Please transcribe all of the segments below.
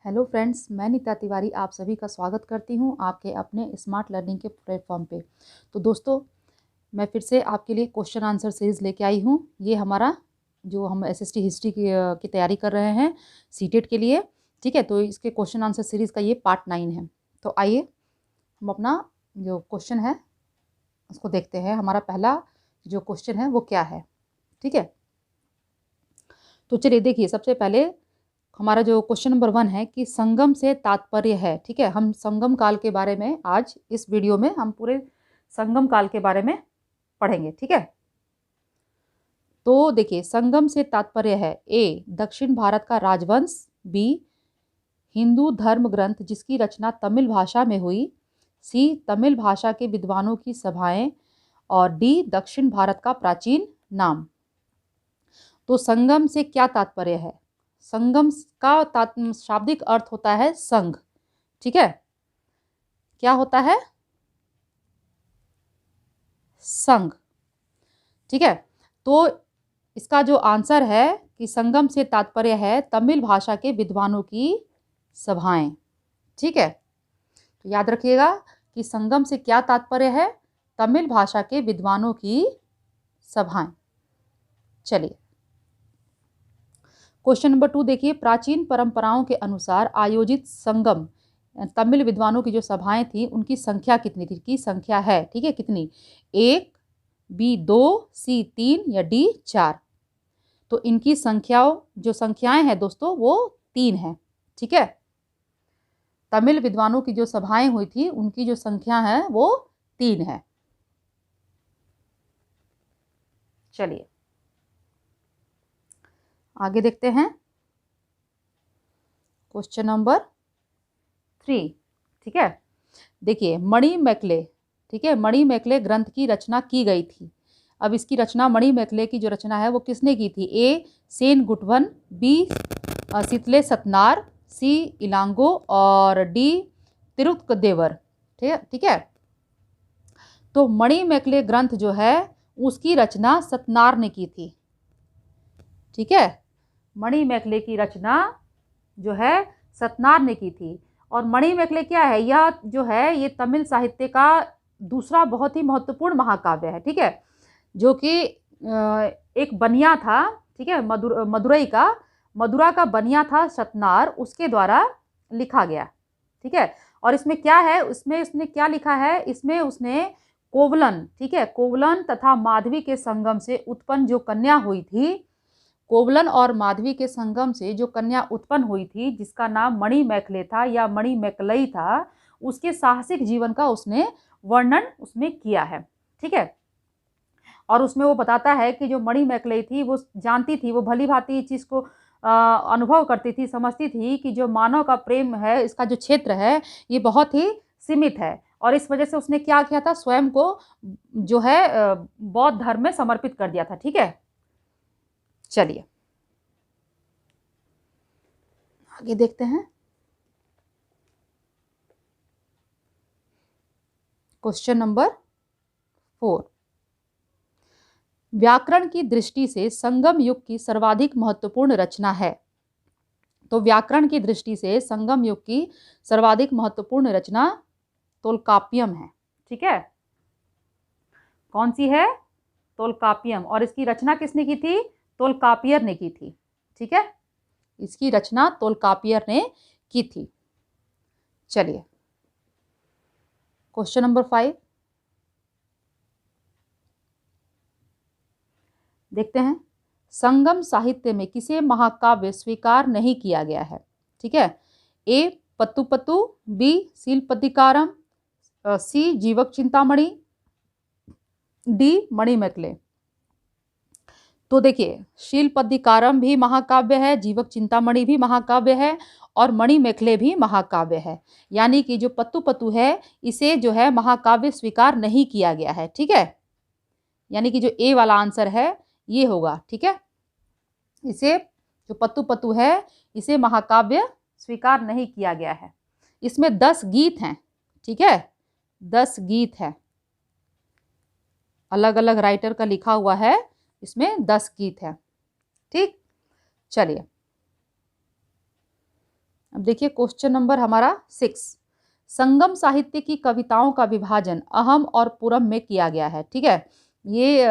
Hello friends, मैं नीता तिवारी आप सभी का स्वागत करती हूं आपके अपने स्मार्ट लर्निंग के प्लेटफॉर्म पे। तो दोस्तों, मैं फिर से आपके लिए क्वेश्चन आंसर सीरीज़ लेके आई हूं। ये हमारा जो हम एसएसटी हिस्ट्री की तैयारी कर रहे हैं सीटेट के लिए, ठीक है। तो इसके क्वेश्चन आंसर सीरीज़ का ये पार्ट 9 है। तो आइए हम अपना जो क्वेश्चन है उसको देखते हैं। हमारा पहला जो क्वेश्चन है वो क्या है, ठीक है। तो चलिए देखिए, सबसे पहले हमारा जो क्वेश्चन नंबर 1 है कि संगम से तात्पर्य है, ठीक है। हम संगम काल के बारे में आज इस वीडियो में हम पूरे संगम काल के बारे में पढ़ेंगे, ठीक है। तो देखिए, संगम से तात्पर्य है ए दक्षिण भारत का राजवंश, बी हिंदू धर्म ग्रंथ जिसकी रचना तमिल भाषा में हुई, सी तमिल भाषा के विद्वानों की सभाएं, और डी दक्षिण भारत का प्राचीन नाम। तो संगम से क्या तात्पर्य है? संगम का शाब्दिक अर्थ होता है संघ, ठीक है। क्या होता है? संघ, ठीक है। तो इसका जो आंसर है कि संगम से तात्पर्य है तमिल भाषा के विद्वानों की सभाएं, ठीक है। तो याद रखिएगा कि संगम से क्या तात्पर्य है? तमिल भाषा के विद्वानों की सभाएं। चलिए क्वेश्चन नंबर 2 देखिए, प्राचीन परंपराओं के अनुसार आयोजित संगम तमिल विद्वानों की जो सभाएं थी उनकी संख्या कितनी थी? की संख्या है, ठीक है, कितनी? 1, बी 2, सी 3 या डी 4। तो इनकी संख्याएं हैं दोस्तों वो 3 है, ठीक है। तमिल विद्वानों की जो सभाएं हुई थी उनकी जो संख्या है वो 3 है। चलिए आगे देखते हैं क्वेश्चन नंबर 3, ठीक है। देखिए मणिमेकले, ठीक है, मणिमेकले ग्रंथ की रचना की गई थी। अब इसकी रचना मणिमेकले की जो रचना है वो किसने की थी? ए सेन गुटवन, बी सितले सतनार, सी इलांगो और डी तिरुत्कदेवर, ठीक है। तो मणिमेकले ग्रंथ जो है उसकी रचना सतनार ने की थी, ठीक है। मणिमेकले की रचना जो है सतनार ने की थी। और मणिमेकले क्या है? यह जो है ये तमिल साहित्य का दूसरा बहुत ही महत्वपूर्ण महाकाव्य है, ठीक है, जो कि एक बनिया था, ठीक है, मदुरा का बनिया था सतनार, उसके द्वारा लिखा गया, ठीक है। और इसमें क्या है? इसमें उसने क्या लिखा है? इसमें उसने कोवलन, ठीक है, कोवलन तथा माधवी के संगम से उत्पन्न जो कन्या हुई थी, कोवलन और माधवी के संगम से जो कन्या उत्पन्न हुई थी जिसका नाम मणिमेकले था या मणिमेकलई था, उसके साहसिक जीवन का उसने वर्णन उसमें किया है, ठीक है। और उसमें वो बताता है कि जो मणिमेकलई थी वो जानती थी, वो भली भांति इस चीज को अनुभव करती थी, समझती थी कि जो मानव का प्रेम है, इसका जो क्षेत्र है ये बहुत ही सीमित है। और इस वजह से उसने क्या किया था? स्वयं को जो है बौद्ध धर्म में समर्पित कर दिया था, ठीक है। चलिए आगे देखते हैं क्वेश्चन नंबर 4। व्याकरण की दृष्टि से संगम युग की सर्वाधिक महत्वपूर्ण रचना है। तो व्याकरण की दृष्टि से संगम युग की सर्वाधिक महत्वपूर्ण रचना तोलकाप्पियम है, ठीक है। कौन सी है? तोलकाप्पियम। और इसकी रचना किसने की थी? तोलकापियर ने की थी, ठीक है। इसकी रचना तोलकापियर ने की थी। चलिए क्वेश्चन नंबर 5 देखते हैं। संगम साहित्य में किसे महाकाव्य स्वीकार नहीं किया गया है? ठीक है। ए पत्तु, बी शिल्पदिकारम, सी जीवक चिंतामणि, डी मणिमेकले। तो देखिए, शिल्पदिकारम भी महाकाव्य है, जीवक चिंतामणि भी महाकाव्य है और मणिमेकले भी महाकाव्य है। यानी कि जो पत्तु है इसे जो है महाकाव्य स्वीकार नहीं किया गया है, ठीक है। यानी कि जो ए वाला आंसर है ये होगा, ठीक है। इसे जो पत्तु है इसे महाकाव्य स्वीकार नहीं किया गया है। इसमें 10 गीत हैं, ठीक है, 10 गीत हैं, अलग अलग राइटर का लिखा हुआ है, इसमें 10 गीत हैं, ठीक। चलिए अब देखिए क्वेश्चन नंबर हमारा 6, संगम साहित्य की कविताओं का विभाजन अहम और पूरम में किया गया है। ठीक है, ये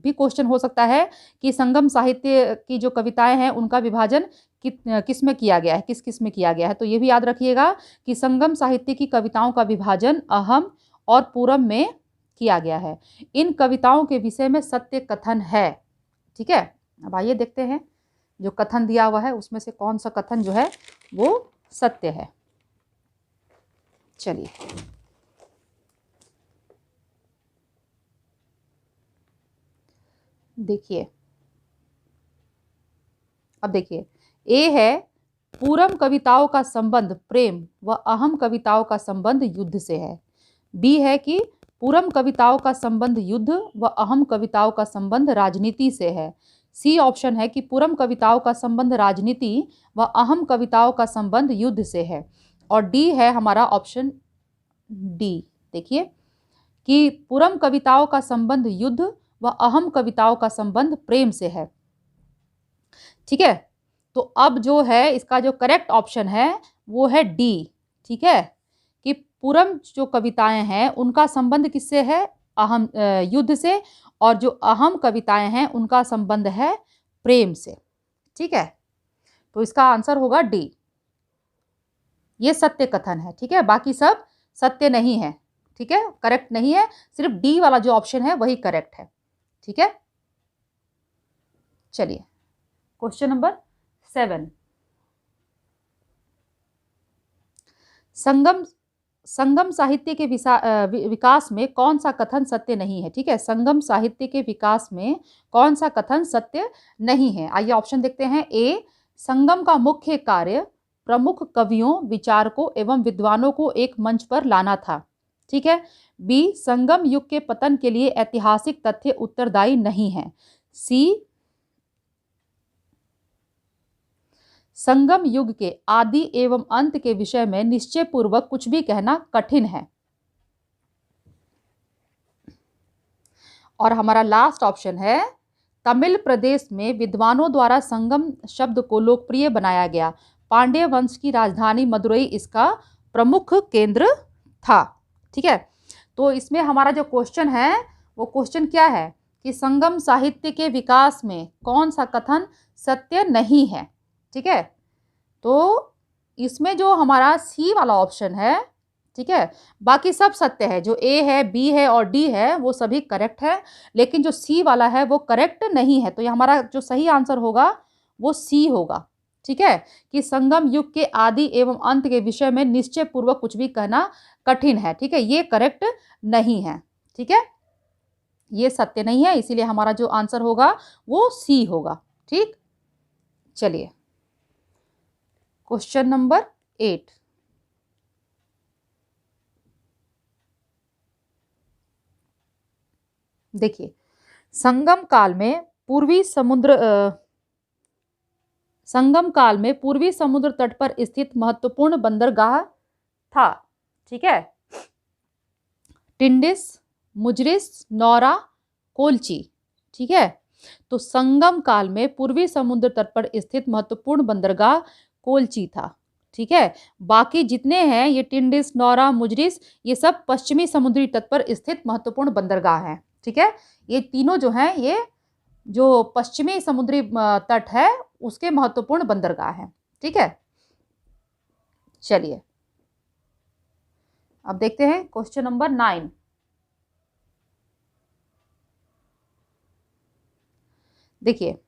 भी क्वेश्चन हो सकता है कि संगम साहित्य की जो कविताएं हैं उनका विभाजन किस में किया गया है, किस किस में किया गया है। तो ये भी याद रखिएगा कि संगम साहित्य की कविताओं का विभाजन अहम और पूरम में किया गया है। इन कविताओं के विषय में सत्य कथन है। ठीक है, अब आइए देखते हैं जो कथन दिया हुआ है उसमें से कौन सा कथन जो है वो सत्य है। चलिए, देखिए, अब देखिए, ए है पूरम कविताओं का संबंध प्रेम व अहम कविताओं का संबंध युद्ध से है। बी है कि पूरम कविताओं का संबंध युद्ध व अहम कविताओं का संबंध राजनीति से है। सी ऑप्शन है कि पूरम कविताओं का संबंध राजनीति व अहम कविताओं का संबंध युद्ध से है। और डी है हमारा ऑप्शन डी। देखिए कि पूरम कविताओं का संबंध युद्ध व अहम कविताओं का संबंध प्रेम से है। ठीक है, तो अब जो है इसका जो करेक्ट ऑप्शन है वो है डी। ठीक है, कि पूरम जो कविताएं हैं उनका संबंध किससे है, अहम युद्ध से, और जो अहम कविताएं हैं उनका संबंध है प्रेम से। ठीक है, तो इसका आंसर होगा डी, ये सत्य कथन है। ठीक है, बाकी सब सत्य नहीं है। ठीक है, करेक्ट नहीं है, सिर्फ डी वाला जो ऑप्शन है वही करेक्ट है। ठीक है, चलिए क्वेश्चन नंबर 7, संगम साहित्य के विकास में कौन सा कथन सत्य नहीं है। ठीक है, संगम साहित्य के विकास में कौन सा कथन सत्य नहीं है। आइए ऑप्शन देखते हैं। ए, संगम का मुख्य कार्य प्रमुख कवियों, विचारकों एवं विद्वानों को एक मंच पर लाना था। ठीक है। बी, संगम युग के पतन के लिए ऐतिहासिक तथ्य उत्तरदायी नहीं है। सी, संगम युग के आदि एवं अंत के विषय में निश्चय पूर्वक कुछ भी कहना कठिन है। और हमारा लास्ट ऑप्शन है, तमिल प्रदेश में विद्वानों द्वारा संगम शब्द को लोकप्रिय बनाया गया। पांड्य वंश की राजधानी मदुरई इसका प्रमुख केंद्र था। ठीक है, तो इसमें हमारा जो क्वेश्चन है वो क्वेश्चन क्या है कि संगम साहित्य के विकास में कौन सा कथन सत्य नहीं है। ठीक है, तो इसमें जो हमारा सी वाला ऑप्शन है, ठीक है, बाकी सब सत्य है। जो ए है, बी है और डी है वो सभी करेक्ट है, लेकिन जो सी वाला है वो करेक्ट नहीं है। तो ये हमारा जो सही आंसर होगा वो सी होगा। ठीक है, कि संगम युग के आदि एवं अंत के विषय में निश्चय पूर्वक कुछ भी कहना कठिन है। ठीक है, ये करेक्ट नहीं है। ठीक है, ये सत्य नहीं है, इसीलिए हमारा जो आंसर होगा वो सी होगा। ठीक, चलिए क्वेश्चन नंबर 8, देखिए, संगम काल में पूर्वी समुद्र तट पर स्थित महत्वपूर्ण बंदरगाह था। ठीक है, टिंडिस, मुजरिस, नौरा, कोलची। ठीक है, तो संगम काल में पूर्वी समुद्र तट पर स्थित महत्वपूर्ण बंदरगाह कोलची था। ठीक है, बाकी जितने हैं ये टिंडिस, नौरा, मुजरिस, ये सब पश्चिमी समुद्री तट पर स्थित महत्वपूर्ण बंदरगाह हैं। ठीक है, ये तीनों जो हैं ये जो पश्चिमी समुद्री तट है उसके महत्वपूर्ण बंदरगाह हैं। ठीक है, चलिए अब देखते हैं क्वेश्चन नंबर 9, देखिए,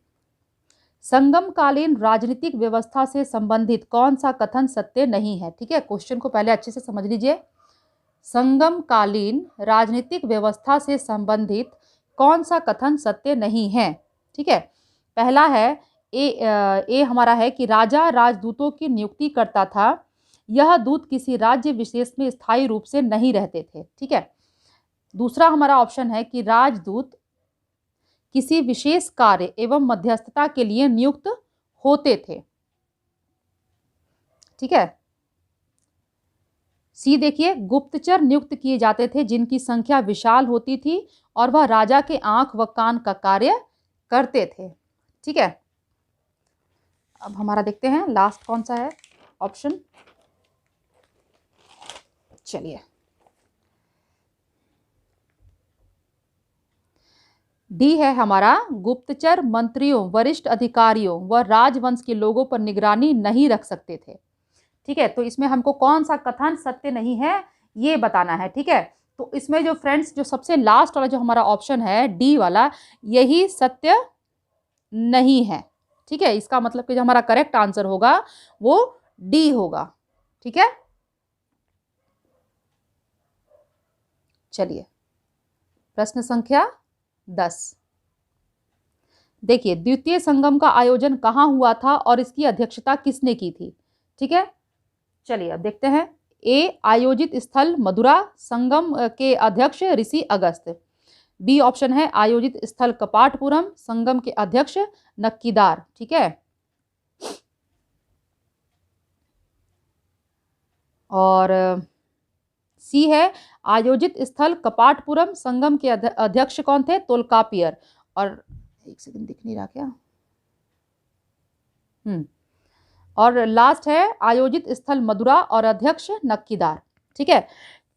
संगमकालीन राजनीतिक व्यवस्था से संबंधित कौन सा कथन सत्य नहीं है। ठीक है, क्वेश्चन को पहले अच्छे से समझ लीजिए। संगमकालीन राजनीतिक व्यवस्था से संबंधित कौन सा कथन सत्य नहीं है। ठीक है, पहला है ए हमारा है कि राजा राजदूतों की नियुक्ति करता था। यह दूत किसी राज्य विशेष में स्थायी रूप से नहीं रहते थे। ठीक है, दूसरा हमारा ऑप्शन है कि राजदूत किसी विशेष कार्य एवं मध्यस्थता के लिए नियुक्त होते थे। ठीक है, सी देखिए, गुप्तचर नियुक्त किए जाते थे जिनकी संख्या विशाल होती थी और वह राजा के आंख व कान का कार्य करते थे। ठीक है, अब हमारा देखते हैं लास्ट कौन सा है, ऑप्शन। चलिए, डी है हमारा, गुप्तचर मंत्रियों, वरिष्ठ अधिकारियों व राजवंश के लोगों पर निगरानी नहीं रख सकते थे। ठीक है, तो इसमें हमको कौन सा कथन सत्य नहीं है ये बताना है। ठीक है, तो इसमें जो फ्रेंड्स जो सबसे लास्ट वाला जो हमारा ऑप्शन है डी वाला, यही सत्य नहीं है। ठीक है, इसका मतलब कि जो हमारा करेक्ट आंसर होगा वो डी होगा। ठीक है, चलिए प्रश्न संख्या 10। देखिए, द्वितीय संगम का आयोजन कहाँ हुआ था और इसकी अध्यक्षता किसने की थी। ठीक है, चलिए अब देखते हैं। ए, आयोजित स्थल मदुरा, संगम के अध्यक्ष ऋषि अगस्त। बी ऑप्शन है, आयोजित स्थल कपाटपुरम, संगम के अध्यक्ष नक्कीदार। ठीक है, और सी है, आयोजित स्थल कपाटपुरम, संगम के अध्यक्ष कौन थे, तोलकापियर। और एक सेकंड, दिख नहीं रहा क्या। और लास्ट है, आयोजित स्थल मदुरा और अध्यक्ष नक्कीदार। ठीक है,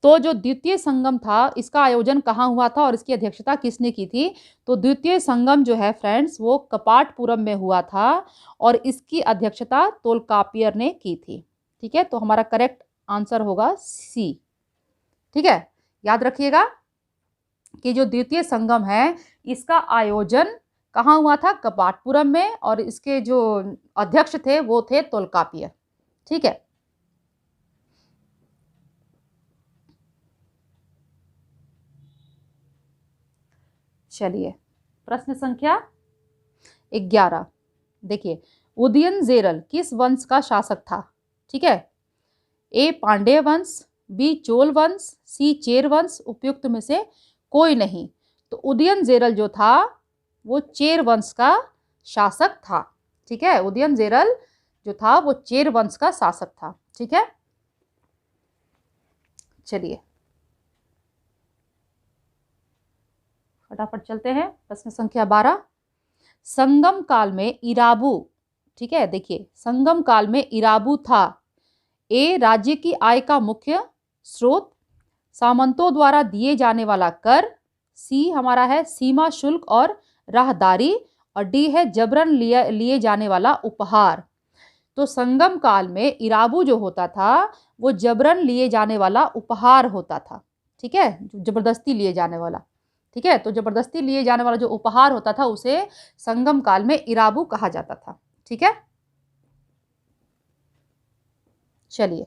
तो जो द्वितीय संगम था इसका आयोजन कहाँ हुआ था और इसकी अध्यक्षता किसने की थी। तो द्वितीय संगम जो है फ्रेंड्स वो कपाटपुरम में हुआ था और इसकी अध्यक्षता तोलकापियर ने की थी। ठीक है, तो हमारा करेक्ट आंसर होगा सी। ठीक है, याद रखिएगा कि जो द्वितीय संगम है इसका आयोजन कहाँ हुआ था, कपाटपुरम में, और इसके जो अध्यक्ष थे वो थे तोलकापियर। ठीक है, चलिए प्रश्न संख्या 11। देखिए, उदयनजेरल किस वंश का शासक था। ठीक है, ए, पांड्य वंश, बी, चोल वंश, सी, चेर वंश, उपयुक्त में से कोई नहीं। तो उदयनजेरल जो था वो चेर वंश का शासक था। ठीक है, उदयनजेरल जो था वो चेर वंश का शासक था। ठीक है, चलिए फटाफट चलते हैं। प्रश्न संख्या 12। संगम काल में इराबू, ठीक है, देखिए संगम काल में इराबू था। ए, राज्य की आय का मुख्य स्रोत, सामंतों द्वारा दिए जाने वाला कर, सी हमारा है सीमा शुल्क और राहदारी, और डी है जबरन लिए जाने वाला उपहार। तो संगम काल में इराबू जो होता था वो जबरन लिए जाने वाला उपहार होता था। ठीक है, जबरदस्ती लिए जाने वाला। ठीक है, तो जबरदस्ती लिए जाने वाला जो उपहार होता था उसे संगम काल में इराबू कहा जाता था। ठीक है, चलिए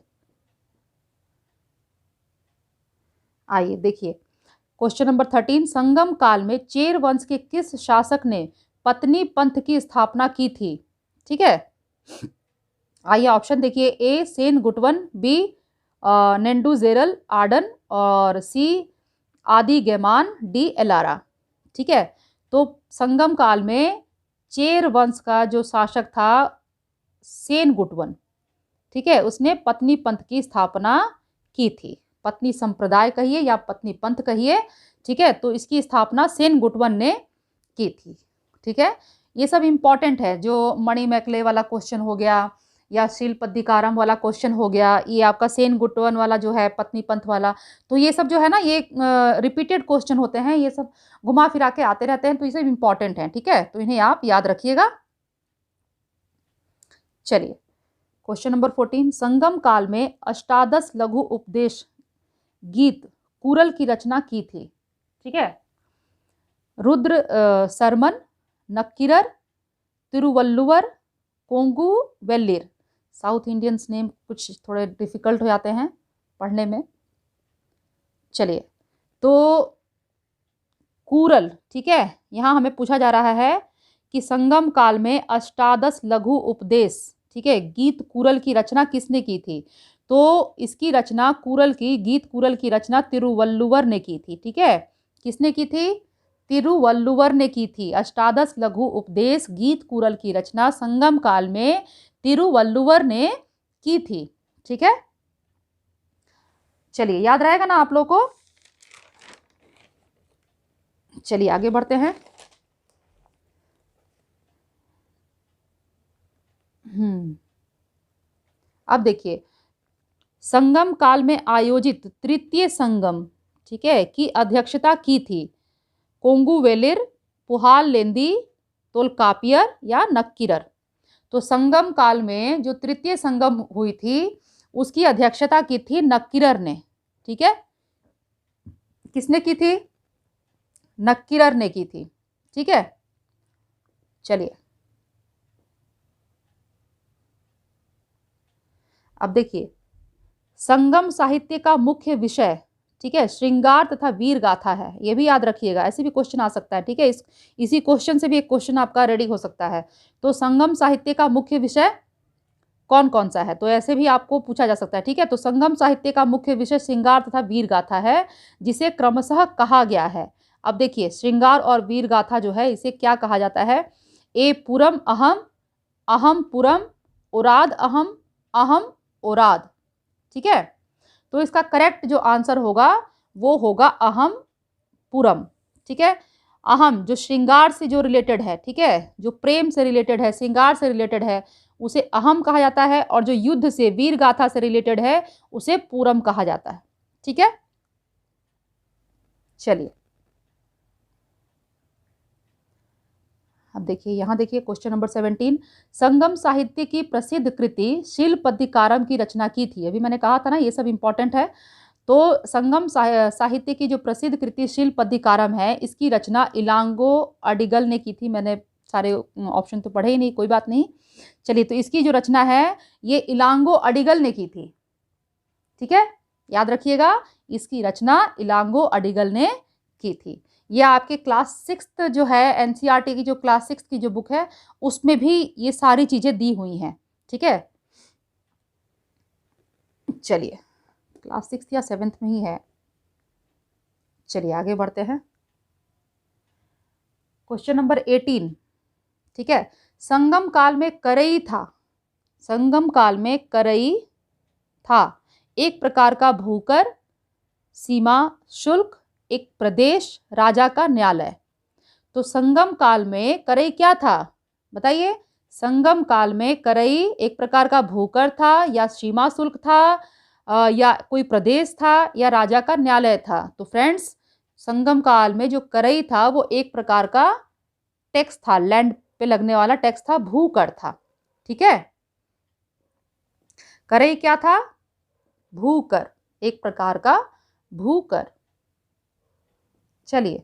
आइए देखिए क्वेश्चन नंबर 13। संगम काल में चेर वंश के किस शासक ने पत्नी पंथ की स्थापना की थी। ठीक है, आइए ऑप्शन देखिए। ए, सेन गुटवन, बी, नेंडूजेरल आडन, और सी, आदि गैमान, डी, एलारा। ठीक है, तो संगम काल में चेर वंश का जो शासक था सेन गुटवन, ठीक है, उसने पत्नी पंथ की स्थापना की थी। पत्नी संप्रदाय कहिए या पत्नी पंथ कहिए। ठीक है, तो इसकी स्थापना सेन गुटवन ने की थी। ठीक है, ये सब इंपॉर्टेंट है। जो मणि मैकले वाला क्वेश्चन हो गया या शिल्पदिकारम वाला क्वेश्चन हो गया, ये आपका सेन गुटवन वाला जो है पत्नी पंथ वाला, तो ये सब जो है ना ये रिपीटेड क्वेश्चन होते हैं, ये सब घुमा फिरा के आते रहते हैं, तो ये सब इंपॉर्टेंट हैं। ठीक है, तो इन्हें आप याद रखिएगा। चलिए क्वेश्चन नंबर 14। संगम काल में अष्टादश लघु उपदेश गीत कुरल की रचना की थी। ठीक है, Rudra Sarman, Nakkirar, Thiruvalluvar, Kongu, Vellir. South Indians name कुछ थोड़े डिफिकल्ट हो जाते हैं पढ़ने में। चलिए, तो कुरल, ठीक है, यहाँ हमें पूछा जा रहा है कि संगम काल में अष्टादश लघु उपदेश, ठीक है, गीत कुरल की रचना किसने की थी। तो इसकी रचना कुरल की, गीत कुरल की रचना तिरुवल्लुवर ने की थी। ठीक है, किसने की थी, तिरुवल्लुवर ने की थी। अष्टादश लघु उपदेश गीत कुरल की रचना संगम काल में तिरुवल्लुवर ने की थी। ठीक है, चलिए याद रहेगा ना आप लोगों को। चलिए आगे बढ़ते हैं। अब देखिए, संगम काल में आयोजित तृतीय संगम, ठीक है, की अध्यक्षता की थी कोंगुवेलिर, पुहाल-लेंदी, तोल्कापियर या नक्किरर। तो संगम काल में जो तृतीय संगम हुई थी उसकी अध्यक्षता की थी नक्किरर ने, ठीक है। किसने की थी? नक्किरर ने की थी, ठीक है। चलिए अब देखिए, संगम साहित्य का मुख्य विषय, ठीक है, श्रृंगार तथा वीर गाथा है। ये भी याद रखिएगा, ऐसे भी क्वेश्चन आ सकता है, ठीक है। इसी क्वेश्चन से भी एक क्वेश्चन आपका रेडी हो सकता है। तो संगम साहित्य का मुख्य विषय कौन कौन सा है, तो ऐसे भी आपको पूछा जा सकता है, ठीक है। तो संगम साहित्य का मुख्य विषय श्रृंगार तथा वीर गाथा है, जिसे क्रमशः कहा गया है। अब देखिए, श्रृंगार और वीर गाथा जो है इसे क्या कहा जाता है? ए पुरम अहम, अहम पुरम, उराद अहम, अहम उराद, ठीक है। तो इसका करेक्ट जो आंसर होगा वो होगा अहम पुरम, ठीक है। अहम जो श्रृंगार से जो रिलेटेड है, ठीक है, जो प्रेम से रिलेटेड है, श्रृंगार से रिलेटेड है, उसे अहम कहा जाता है, और जो युद्ध से, वीर गाथा से रिलेटेड है उसे पूरम कहा जाता है, ठीक है। चलिए अब देखिए, यहां देखिए क्वेश्चन नंबर 17, संगम साहित्य की प्रसिद्ध कृति शिल्पधिकारम की रचना की थी। अभी मैंने कहा था ना ये सब इंपॉर्टेंट है। तो संगम साहित्य की जो प्रसिद्ध कृति शिल्पधिकारम है, इसकी रचना इलांगो अडिगल ने की थी। मैंने सारे ऑप्शन तो पढ़े ही नहीं, कोई बात नहीं। चलिए, तो इसकी जो रचना है ये इलांगो अडिगल ने की थी, ठीक है, याद रखिएगा, इसकी रचना इलांगो अडिगल ने की थी। ये आपके क्लास 6 जो है एनसीईआरटी की, जो क्लास 6 की जो बुक है उसमें भी ये सारी चीजें दी हुई हैं, ठीक है। चलिए, क्लास 6 या 7th में ही है। चलिए आगे बढ़ते हैं। क्वेश्चन नंबर 18, ठीक है, संगम काल में करई था, संगम काल में करई था एक प्रकार का भूकर, सीमा शुल्क, एक प्रदेश, राजा का न्यायालय। तो संगम काल में करई क्या था, बताइए। संगम काल में करई एक प्रकार का भूकर था, या सीमा शुल्क था, या कोई प्रदेश था, या राजा का न्यायालय था। तो फ्रेंड्स, संगम काल में जो करई था वो एक प्रकार का टैक्स था, लैंड पे लगने वाला टैक्स था, भूकर था, ठीक है। करई क्या था? भूकर, एक प्रकार का भूकर। चलिए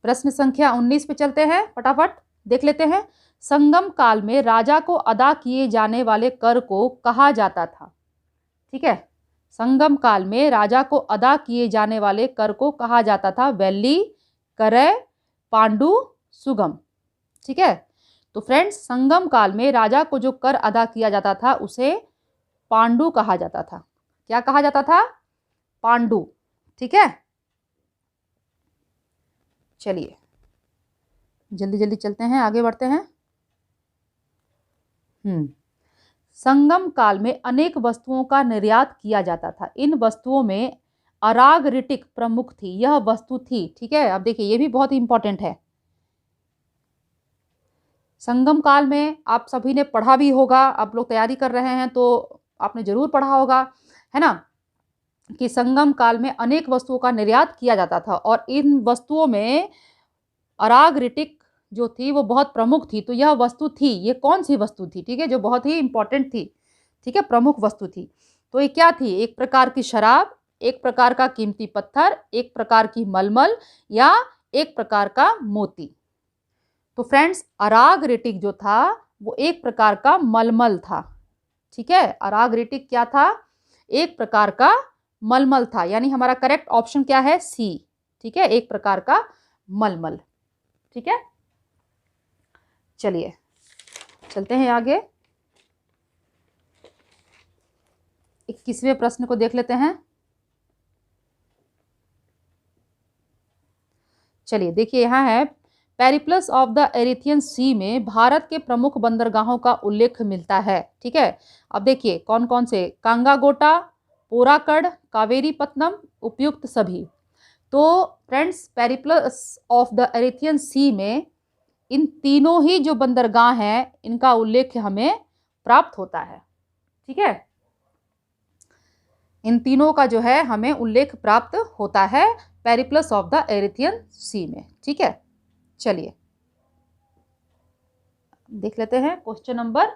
प्रश्न संख्या 19 पे चलते हैं, फटाफट देख लेते हैं। संगम काल में राजा को अदा किए जाने वाले कर को कहा जाता था, ठीक है। संगम काल में राजा को अदा किए जाने वाले कर को कहा जाता था वैली, करय, पांडु, सुगम, ठीक है। तो फ्रेंड्स, संगम काल में राजा को जो कर अदा किया जाता था उसे पांडु कहा जाता था। क्या कहा जाता था? पांडु, ठीक है। चलिए जल्दी जल्दी चलते हैं, आगे बढ़ते हैं। संगम काल में अनेक वस्तुओं का निर्यात किया जाता था। इन वस्तुओं में अरागरिटिक प्रमुख थी, यह वस्तु थी, ठीक है। अब देखिए, ये भी बहुत इंपॉर्टेंट है। संगम काल में आप सभी ने पढ़ा भी होगा, आप लोग तैयारी कर रहे हैं तो आपने जरूर पढ़ा होगा, है ना, कि संगम काल में अनेक वस्तुओं का निर्यात किया जाता था, और इन वस्तुओं में अरागरिटिक जो थी वो बहुत प्रमुख थी। तो यह वस्तु थी, ये कौन सी वस्तु थी, ठीक है, जो बहुत ही इंपॉर्टेंट थी, ठीक है, प्रमुख वस्तु थी। तो ये क्या थी? एक प्रकार की शराब, एक प्रकार का कीमती पत्थर, एक प्रकार की मलमल, या एक प्रकार का मोती। तो फ्रेंड्स, अरागरिटिक जो था वो एक प्रकार का मलमल था, ठीक है। अरागरिटिक क्या था? एक प्रकार का मलमल था, यानी हमारा करेक्ट ऑप्शन क्या है? सी, ठीक है, एक प्रकार का मलमल, ठीक है। चलिए चलते हैं आगे, 21वें प्रश्न को देख लेते हैं। चलिए देखिए, यहाँ है पेरिप्लस ऑफ द एरिथियन सी में भारत के प्रमुख बंदरगाहों का उल्लेख मिलता है, ठीक है। अब देखिए कौन कौन से, कांगागोटा, पोराकड़, कावेरीपत्तनम, उपयुक्त सभी। तो फ्रेंड्स, पेरिप्लस ऑफ द एरिथियन सी में इन तीनों ही जो बंदरगाह हैं इनका उल्लेख हमें प्राप्त होता है, ठीक है। इन तीनों का जो है हमें उल्लेख प्राप्त होता है पेरिप्लस ऑफ द एरिथियन सी में। ठीक है, चलिए देख लेते हैं क्वेश्चन नंबर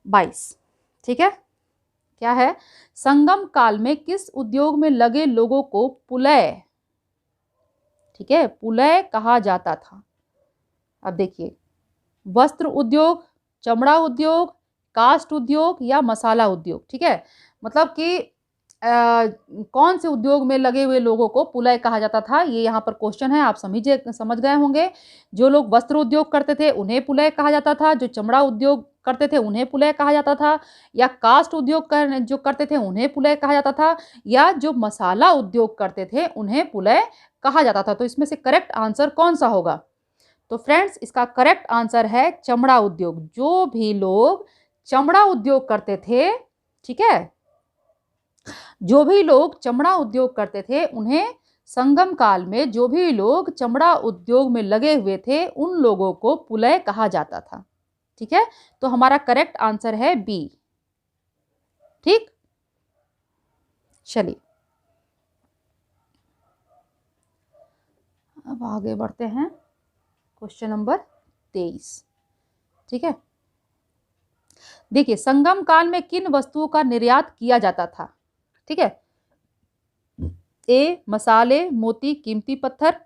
22। ठीक है, क्या है? संगम काल में किस उद्योग में लगे लोगों को पुलय, ठीक है, पुलय कहा जाता था? अब देखिए, वस्त्र उद्योग, चमड़ा उद्योग, कास्ट उद्योग या मसाला उद्योग। ठीक है, मतलब कि कौन से उद्योग में लगे हुए लोगों को पुलय कहा जाता था, ये यहाँ पर क्वेश्चन है। आप समझ गए होंगे। जो लोग वस्त्र उद्योग करते थे उन्हें पुलय कहा जाता था, जो चमड़ा उद्योग करते थे उन्हें पुलय कहा जाता था, या कास्ट उद्योग जो करते थे उन्हें पुलय कहा जाता था, या जो मसाला उद्योग करते थे उन्हें पुलय कहा जाता था। तो इसमें से करेक्ट आंसर कौन सा होगा? तो फ्रेंड्स, इसका करेक्ट आंसर है चमड़ा उद्योग। जो भी लोग चमड़ा उद्योग करते थे, ठीक है, जो भी लोग चमड़ा उद्योग करते थे उन्हें संगम काल में जो भी लोग चमड़ा उद्योग में लगे हुए थे उन लोगों को पुलय कहा जाता था। ठीक है, तो हमारा करेक्ट आंसर है बी। ठीक, चलिए अब आगे बढ़ते हैं क्वेश्चन नंबर 23। ठीक है, देखिए, संगम काल में किन वस्तुओं का निर्यात किया जाता था? ठीक है, ए मसाले, मोती, कीमती पत्थर,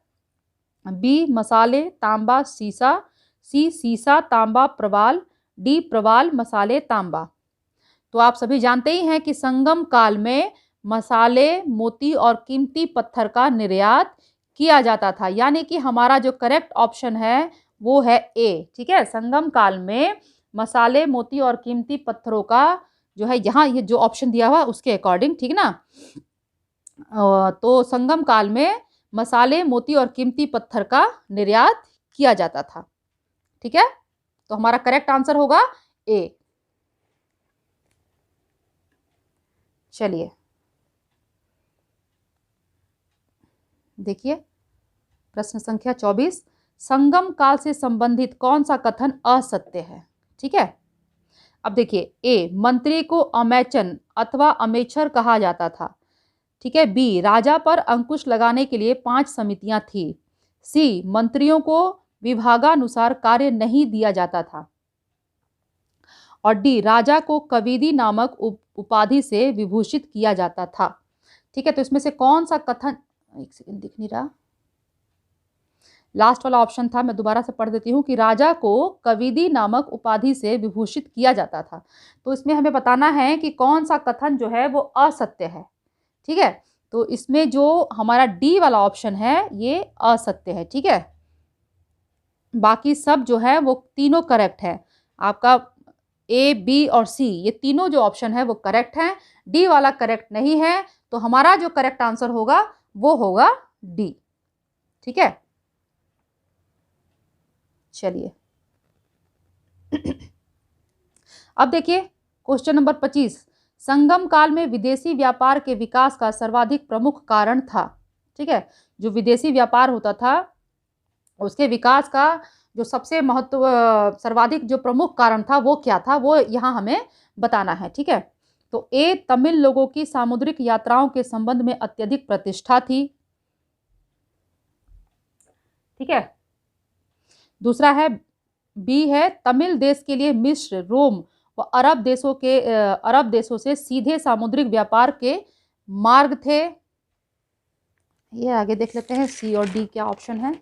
बी मसाले, तांबा, सीसा, सी सीसा, तांबा, प्रवाल, डी प्रवाल, मसाले, तांबा। तो आप सभी जानते ही हैं कि संगम काल में मसाले, मोती और कीमती पत्थर का निर्यात किया जाता था, यानी कि हमारा जो करेक्ट ऑप्शन है वो है ए। ठीक है, संगम काल में मसाले, मोती और कीमती पत्थरों का जो है, यहाँ ये जो ऑप्शन दिया हुआ उसके अकॉर्डिंग, ठीक ना, तो संगम काल में मसाले, मोती और कीमती पत्थर का निर्यात किया जाता था। ठीक है, तो हमारा करेक्ट आंसर होगा ए। चलिए देखिए प्रश्न संख्या 24, संगम काल से संबंधित कौन सा कथन असत्य है? ठीक है, अब देखिए, ए मंत्री को अमेचन अथवा अमेचर कहा जाता था। ठीक है, बी राजा पर अंकुश लगाने के लिए 5 समितियां थी, सी मंत्रियों को विभागानुसार कार्य नहीं दिया जाता था, और डी राजा को कविदी नामक उपाधि से विभूषित किया जाता था। ठीक है, तो इसमें से कौन सा कथन, एक सेकंड दिख नहीं रहा, लास्ट वाला ऑप्शन था, मैं दोबारा से पढ़ देती हूँ कि राजा को कविदी नामक उपाधि से विभूषित किया जाता था। तो इसमें हमें बताना है कि कौन सा कथन जो है वो असत्य है। ठीक है, तो इसमें जो हमारा डी वाला ऑप्शन है ये असत्य है। ठीक है, बाकी सब जो है वो तीनों करेक्ट है। आपका ए, बी और सी ये तीनों जो ऑप्शन है वो करेक्ट है, डी वाला करेक्ट नहीं है। तो हमारा जो करेक्ट आंसर होगा वो होगा डी। ठीक है, चलिए अब देखिए क्वेश्चन नंबर 25, संगम काल में विदेशी व्यापार के विकास का सर्वाधिक प्रमुख कारण था। ठीक है, जो विदेशी व्यापार होता था उसके विकास का जो सबसे सर्वाधिक जो प्रमुख कारण था वो क्या था, वो यहाँ हमें बताना है। ठीक है, तो ए तमिल लोगों की सामुद्रिक यात्राओं के संबंध में अत्यधिक प्रतिष्ठा थी। ठीक है, दूसरा है बी है तमिल देश के लिए मिस्र, रोम व अरब देशों से सीधे सामुद्रिक व्यापार के मार्ग थे। ये आगे देख लेते हैं सी और डी क्या ऑप्शन है।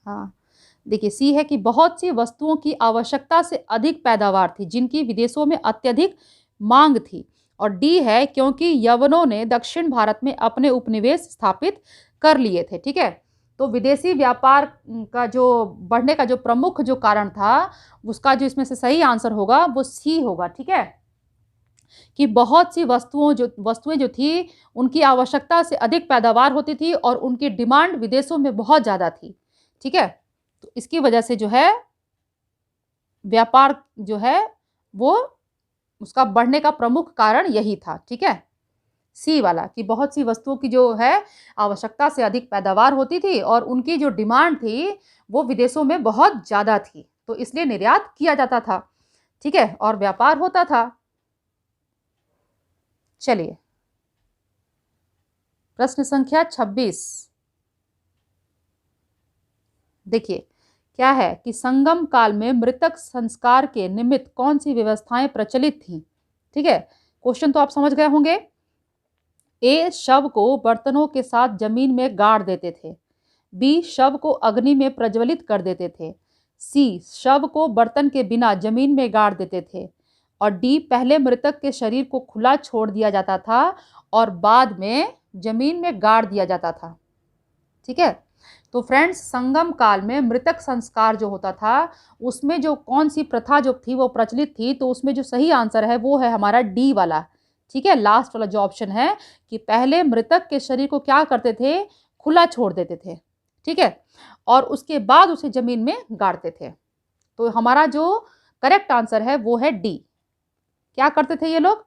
हाँ, देखिए सी है कि बहुत सी वस्तुओं की आवश्यकता से अधिक पैदावार थी जिनकी विदेशों में अत्यधिक मांग थी, और डी है क्योंकि यवनों ने दक्षिण भारत में अपने उपनिवेश स्थापित कर लिए थे। ठीक है, तो विदेशी व्यापार का जो बढ़ने का जो प्रमुख जो कारण था उसका जो इसमें से सही आंसर होगा वो सी होगा। ठीक है, कि बहुत सी वस्तुएं जो थी उनकी आवश्यकता से अधिक पैदावार होती थी और उनकी डिमांड विदेशों में बहुत ज़्यादा थी। ठीक है, तो इसकी वजह से जो है व्यापार जो है वो उसका बढ़ने का प्रमुख कारण यही था। ठीक है, सी वाला, कि बहुत सी वस्तुओं की जो है आवश्यकता से अधिक पैदावार होती थी और उनकी जो डिमांड थी वो विदेशों में बहुत ज़्यादा थी, तो इसलिए निर्यात किया जाता था, ठीक है, और व्यापार होता था। चलिए, प्रश्न संख्या 26 देखिए क्या है कि संगम काल में मृतक संस्कार के निमित्त कौन सी व्यवस्थाएं प्रचलित थीं। ठीक है, क्वेश्चन तो आप समझ गए होंगे। ए, शव को बर्तनों के साथ जमीन में गाड़ देते थे। बी, शव को अग्नि में प्रज्वलित कर देते थे। सी, शव को बर्तन के बिना जमीन में गाड़ देते थे। और डी, पहले मृतक के शरीर को खुला छोड़ दिया जाता था और बाद में जमीन में गाड़ दिया जाता था। ठीक है, तो फ्रेंड्स, संगम काल में मृतक संस्कार जो होता था उसमें जो कौन सी प्रथा जो थी वो प्रचलित थी, तो उसमें जो सही आंसर है वो है हमारा डी वाला। ठीक है, लास्ट वाला जो ऑप्शन है कि पहले मृतक के शरीर को क्या करते थे, खुला छोड़ देते थे। ठीक है, और उसके बाद उसे जमीन में गाड़ते थे। तो हमारा जो करेक्ट आंसर है वो है डी। क्या करते थे ये लोग,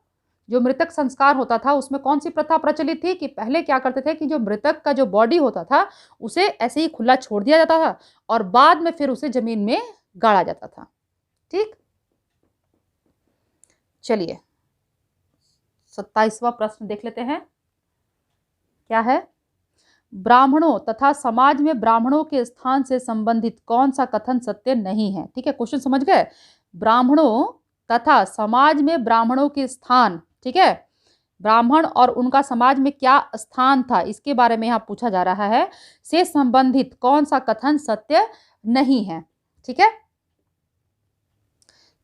जो मृतक संस्कार होता था उसमें कौन सी प्रथा प्रचलित थी कि पहले क्या करते थे कि जो मृतक का जो बॉडी होता था उसे ऐसे ही खुला छोड़ दिया जाता था और बाद में फिर उसे जमीन में गाड़ा जाता था। ठीक, चलिए 27वां प्रश्न देख लेते हैं। क्या है, ब्राह्मणों तथा समाज में ब्राह्मणों के स्थान से संबंधित कौन सा कथन सत्य नहीं है। ठीक है, क्वेश्चन समझ गए। ब्राह्मणों तथा समाज में ब्राह्मणों के स्थान, ठीक है, ब्राह्मण और उनका समाज में क्या स्थान था इसके बारे में यहाँ पूछा जा रहा है, से संबंधित कौन सा कथन सत्य नहीं है। ठीक है,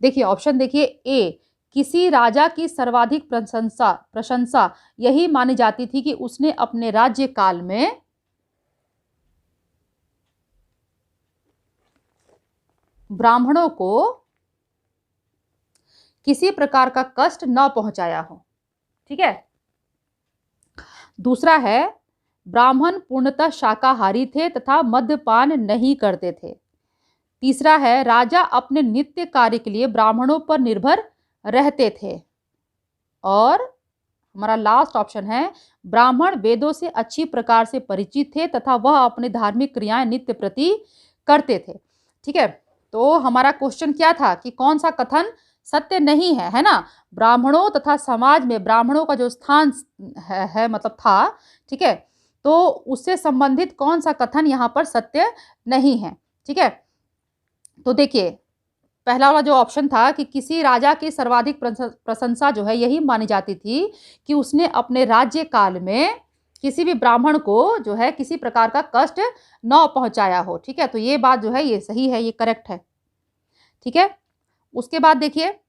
देखिए ऑप्शन देखिए। ए, किसी राजा की सर्वाधिक प्रशंसा यही मानी जाती थी कि उसने अपने राज्य काल में ब्राह्मणों को किसी प्रकार का कष्ट न पहुंचाया हो। ठीक है, दूसरा है ब्राह्मण पूर्णतः शाकाहारी थे तथा मद्यपान नहीं करते थे। तीसरा है राजा अपने नित्य कार्य के लिए ब्राह्मणों पर निर्भर रहते थे। और हमारा लास्ट ऑप्शन है ब्राह्मण वेदों से अच्छी प्रकार से परिचित थे तथा वह अपने धार्मिक क्रियाएं नित्य प्रति करते थे। ठीक है, तो हमारा क्वेश्चन क्या था कि कौन सा कथन सत्य नहीं है ना, ब्राह्मणों तथा समाज में ब्राह्मणों का जो स्थान है मतलब था, ठीक है, तो उससे संबंधित कौन सा कथन यहाँ पर सत्य नहीं है। ठीक है, तो देखिए पहला वाला जो ऑप्शन था कि किसी राजा की सर्वाधिक प्रशंसा जो है यही मानी जाती थी कि उसने अपने राज्य काल में किसी भी ब्राह्मण को जो है किसी प्रकार का कष्ट न पहुंचाया हो। ठीक है, तो ये बात जो है ये सही है, ये करेक्ट है। ठीक है, उसके बाद देखिए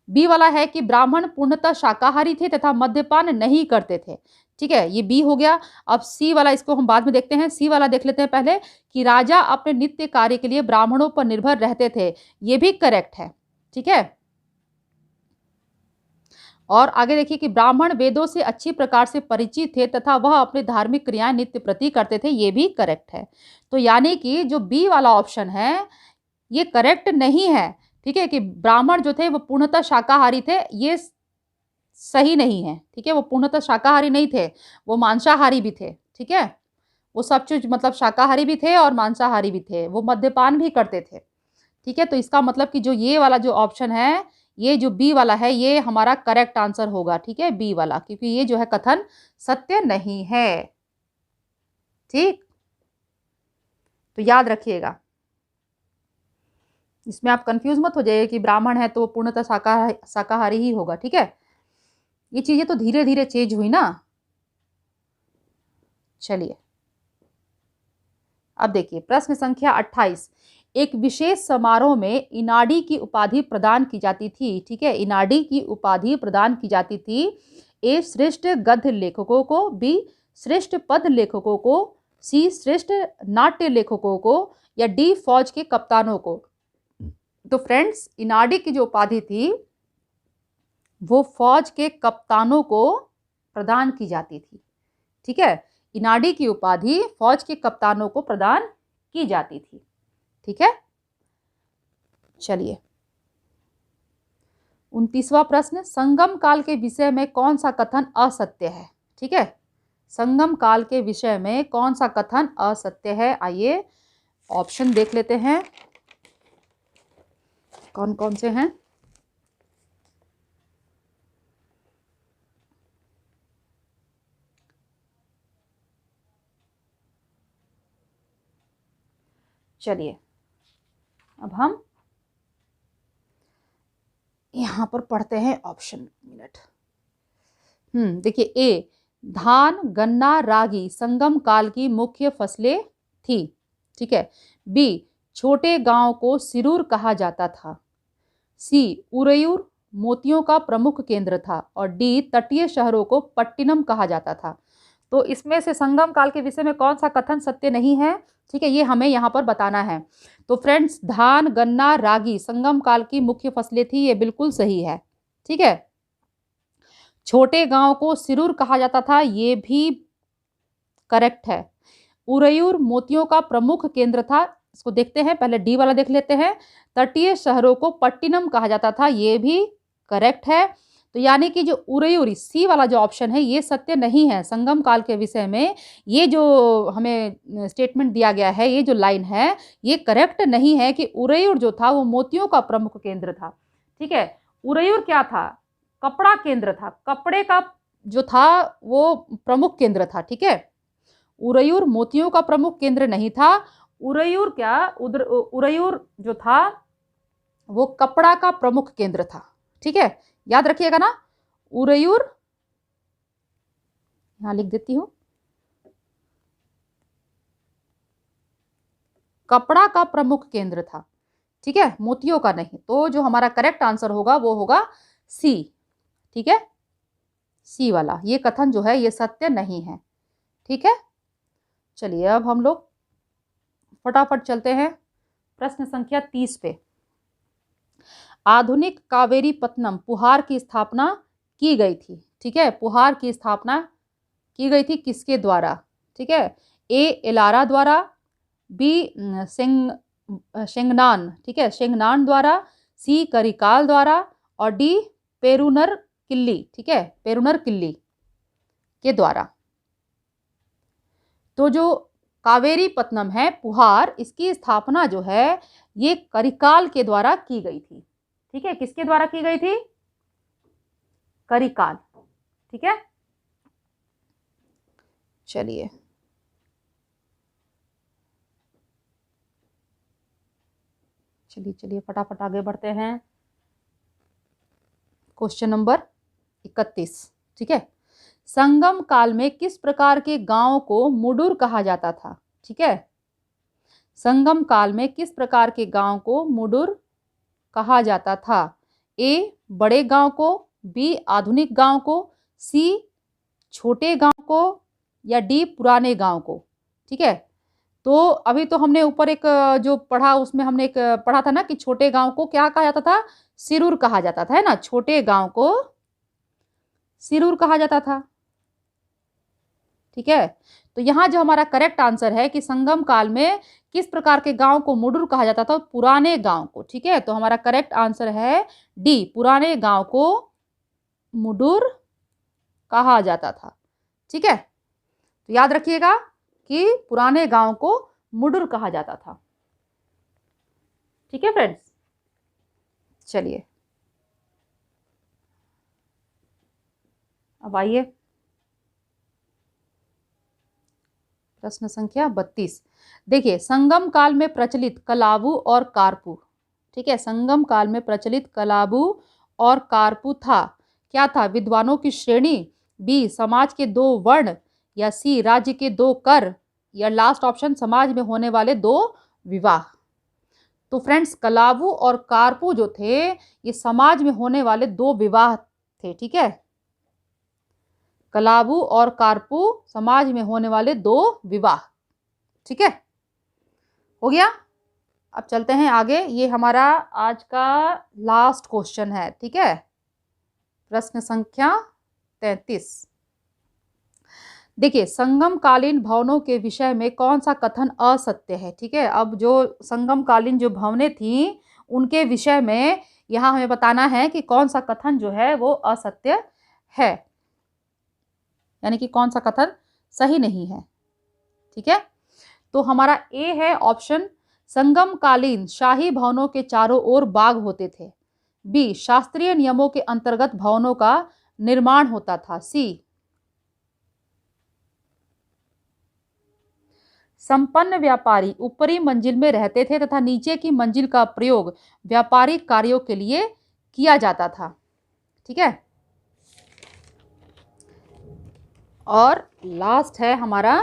बी वाला है कि ब्राह्मण पूर्णतः शाकाहारी थे तथा मद्यपान नहीं करते थे। ठीक है, ये बी हो गया। अब सी वाला इसको हम बाद में देखते हैं। सी वाला देख लेते हैं पहले कि राजा अपने नित्य कार्य के लिए ब्राह्मणों पर निर्भर रहते थे, ये भी करेक्ट है। ठीक है, और आगे देखिए कि ब्राह्मण वेदों से अच्छी प्रकार से परिचित थे तथा वह अपनी धार्मिक क्रियाएं नित्य प्रति करते थे, ये भी करेक्ट है। तो यानी कि जो बी वाला ऑप्शन है ये करेक्ट नहीं है। ठीक है, कि ब्राह्मण जो थे वो पूर्णतः शाकाहारी थे, ये सही नहीं है। ठीक है, वो पूर्णतः शाकाहारी नहीं थे, वो मांसाहारी भी थे। ठीक है, वो सब चीज मतलब शाकाहारी भी थे और मांसाहारी भी थे, वो मद्यपान भी करते थे। ठीक है, तो इसका मतलब कि जो ये वाला जो ऑप्शन है, ये जो बी वाला है ये हमारा करेक्ट आंसर होगा। ठीक है, बी वाला, क्योंकि ये जो है कथन सत्य नहीं है। ठीक, तो याद रखिएगा, इसमें आप कंफ्यूज मत हो जाइए कि ब्राह्मण है तो पूर्णतः शाकाहारी ही होगा। ठीक है, ये चीजें तो धीरे धीरे चेंज हुई ना। चलिए अब देखिए प्रश्न संख्या 28। एक विशेष समारोह में इनाडी की उपाधि प्रदान की जाती थी। ठीक है, इनाडी की उपाधि प्रदान की जाती थी ए, श्रेष्ठ गद्य लेखकों को, बी, श्रेष्ठ पद लेखकों को, सी, श्रेष्ठ नाट्य लेखकों को, या डी, फौज के कप्तानों को। तो फ्रेंड्स, इनाडी की जो उपाधि थी वो फौज के कप्तानों को प्रदान की जाती थी। ठीक है, इनाडी की उपाधि फौज के कप्तानों को प्रदान की जाती थी। ठीक है, चलिए 29वां प्रश्न, संगम काल के विषय में कौन सा कथन असत्य है? ठीक है, संगम काल के विषय में कौन सा कथन असत्य है? आइए ऑप्शन देख लेते हैं कौन कौन से हैं। चलिए अब हम यहां पर पढ़ते हैं ऑप्शन। मिनट। देखिए, ए, धान, गन्ना, रागी संगम काल की मुख्य फसलें थी। ठीक है। बी, छोटे गांव को सिरूर कहा जाता था। सी, उरयूर मोतियों का प्रमुख केंद्र था। और डी, तटीय शहरों को पट्टिनम कहा जाता था। तो इसमें से संगम काल के विषय में कौन सा कथन सत्य नहीं है? ठीक है, ये हमें यहाँ पर बताना है। तो फ्रेंड्स, धान, गन्ना, रागी संगम काल की मुख्य फसलें थी, ये बिल्कुल सही है। ठीक है। छोटे गांव को सिरूर कहा जाता था, ये भी करेक्ट है। उरयूर मोतियों का प्रमुख केंद्र था, इसको देखते हैं, पहले डी वाला देख लेते हैं। तटीय शहरों को पट्टिनम कहा जाता था, ये भी करेक्ट है। तो यानी कि जो उरयूर, सी वाला जो ऑप्शन है, ये सत्य नहीं है। संगम काल के विषय में ये जो हमें स्टेटमेंट दिया गया है, ये जो लाइन है, ये करेक्ट नहीं है कि उरयूर जो था वो मोतियों का प्रमुख केंद्र था। ठीक है। उरयूर क्या था? कपड़ा केंद्र था, कपड़े का जो था वो प्रमुख केंद्र था। ठीक है। उरयूर मोतियों का प्रमुख केंद्र नहीं था। उरयूर क्या, उरयूर जो था वो कपड़ा का प्रमुख केंद्र था। ठीक है, याद रखिएगा ना। उरयूर, यहां लिख देती हूं, कपड़ा का प्रमुख केंद्र था। ठीक है, मोतियों का नहीं। तो जो हमारा करेक्ट आंसर होगा वो होगा सी। ठीक है, सी वाला, ये कथन जो है ये सत्य नहीं है। ठीक है। चलिए अब हम लोग फटाफट चलते हैं प्रश्न संख्या 30 पे। आधुनिक कावेरीपत्तनम पुहार की स्थापना की गई थी। ठीक है, पुहार की स्थापना की गई थी किसके द्वारा? ठीक है, ए, एलारा द्वारा, बी, शेंगनान, ठीक है, शेंगनान द्वारा, सी, करिकाल द्वारा, और डी, पेरुनर किल्ली, ठीक है, पेरुनर किल्ली के द्वारा। तो जो कावेरीपत्तनम है पुहार, इसकी स्थापना जो है ये करिकाल के द्वारा की गई थी। ठीक है, किसके द्वारा की गई थी? करिकाल। ठीक है। चलिए चलिए चलिए फटाफट आगे बढ़ते हैं। Question number 31। ठीक है, संगम काल में किस प्रकार के गांव को मुडुर कहा जाता था? ठीक है, संगम काल में किस प्रकार के गांव को मुडुर कहा जाता था? ए, बड़े गांव को, बी, आधुनिक गांव को, सी, छोटे गांव को, या डी, पुराने गांव को। ठीक है, तो अभी तो हमने ऊपर एक जो पढ़ा उसमें हमने एक पढ़ा था ना कि छोटे गांव को क्या कहा जाता था? सिरूर कहा जाता था, है ना। छोटे गांव को सिरूर कहा जाता था। ठीक है, तो यहाँ जो हमारा करेक्ट आंसर है कि संगम काल में किस प्रकार के गांव को मुडुर कहा जाता था? पुराने गांव को। ठीक है, तो हमारा करेक्ट आंसर है डी, पुराने गांव को मुडुर कहा जाता था। ठीक है, तो याद रखिएगा कि पुराने गांव को मुडुर कहा जाता था। ठीक है फ्रेंड्स, चलिए अब आइए प्रश्न संख्या 32। देखिए, संगम काल में प्रचलित कलाबू और कारपू। ठीक है, संगम काल में प्रचलित कलाबू और कारपू था, क्या था? विद्वानों की श्रेणी, बी, समाज के 2 वर्ण, या सी, राज्य के 2 कर, या लास्ट ऑप्शन, समाज में होने वाले 2 विवाह। तो फ्रेंड्स, कलाबू और कारपू जो थे ये समाज में होने वाले 2 विवाह थे। ठीक है, कलाबू और कारपू समाज में होने वाले 2 विवाह। ठीक है, हो गया। अब चलते हैं आगे, ये हमारा आज का लास्ट क्वेश्चन है। ठीक है, प्रश्न संख्या 33। देखिए, संगम कालीन भवनों के विषय में कौन सा कथन असत्य है? ठीक है, अब जो संगम कालीन जो भवनें थी उनके विषय में यहाँ हमें बताना है कि कौन सा कथन जो है वो असत्य है, यानी कि कौन सा कथन सही नहीं है। ठीक है, तो हमारा ए है ऑप्शन, संगमकालीन शाही भवनों के चारों ओर बाग होते थे। बी, शास्त्रीय नियमों के अंतर्गत भवनों का निर्माण होता था। सी, संपन्न व्यापारी ऊपरी मंजिल में रहते थे तथा नीचे की मंजिल का प्रयोग व्यापारिक कार्यों के लिए किया जाता था। ठीक है, और लास्ट है हमारा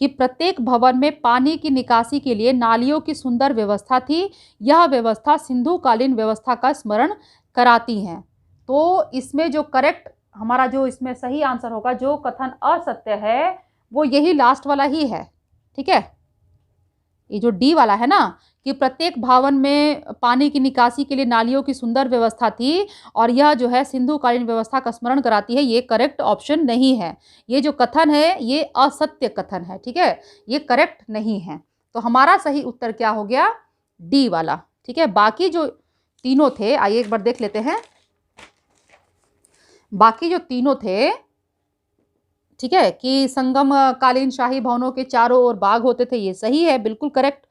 कि प्रत्येक भवन में पानी की निकासी के लिए नालियों की सुंदर व्यवस्था थी। यह व्यवस्था सिंधु कालीन व्यवस्था का स्मरण कराती है। तो इसमें जो करेक्ट हमारा जो इसमें सही आंसर होगा, जो कथन असत्य है वो यही लास्ट वाला ही है। ठीक है, ये जो डी वाला है ना कि प्रत्येक भवन में पानी की निकासी के लिए नालियों की सुंदर व्यवस्था थी और यह जो है सिंधु कालीन व्यवस्था का स्मरण कराती है, ये करेक्ट ऑप्शन नहीं है। ये जो कथन है ये असत्य कथन है। ठीक है, ये करेक्ट नहीं है। तो हमारा सही उत्तर क्या हो गया? डी वाला। ठीक है, बाकी जो तीनों थे, आइए एक बार देख लेते हैं। बाकी जो तीनों थे, ठीक है, कि संगम कालीन शाही भवनों के चारों ओर बाग होते थे, ये सही है, बिल्कुल करेक्ट।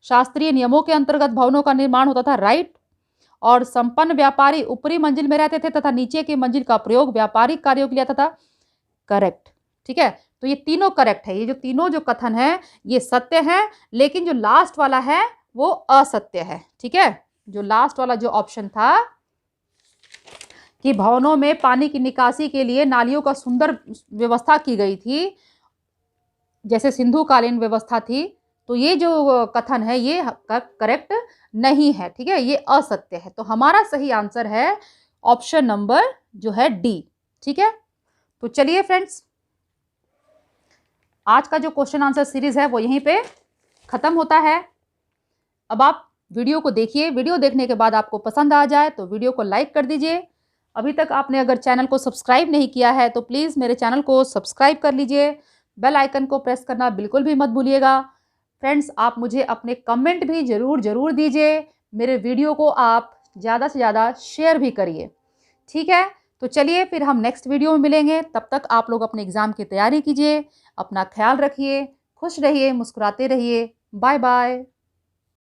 शास्त्रीय नियमों के अंतर्गत भवनों का निर्माण होता था, राइट। और संपन्न व्यापारी ऊपरी मंजिल में रहते थे तथा नीचे की मंजिल का प्रयोग व्यापारिक कार्यों के लिए आता था, करेक्ट। ठीक है, तो ये तीनों करेक्ट है। ये जो तीनों जो कथन है ये सत्य है, लेकिन जो लास्ट वाला है वो असत्य है। ठीक है, जो लास्ट वाला जो ऑप्शन था कि भवनों में पानी की निकासी के लिए नालियों का सुंदर व्यवस्था की गई थी, जैसे सिंधु कालीन व्यवस्था थी, तो ये जो कथन है ये करेक्ट नहीं है। ठीक है, ये असत्य है। तो हमारा सही आंसर है ऑप्शन नंबर जो है डी। ठीक है, तो चलिए फ्रेंड्स, आज का जो क्वेश्चन आंसर सीरीज है वो यहीं पे खत्म होता है। अब आप वीडियो को देखिए, वीडियो देखने के बाद आपको पसंद आ जाए तो वीडियो को लाइक कर दीजिए। अभी तक आपने अगर चैनल को सब्सक्राइब नहीं किया है तो प्लीज़ मेरे चैनल को सब्सक्राइब कर लीजिए। बेल आइकन को प्रेस करना बिल्कुल भी मत भूलिएगा। फ्रेंड्स, आप मुझे अपने कमेंट भी ज़रूर दीजिए। मेरे वीडियो को आप ज़्यादा से ज़्यादा शेयर भी करिए। ठीक है, तो चलिए फिर हम नेक्स्ट वीडियो में मिलेंगे। तब तक आप लोग अपने एग्ज़ाम की तैयारी कीजिए, अपना ख्याल रखिए, खुश रहिए, मुस्कुराते रहिए। Bye bye.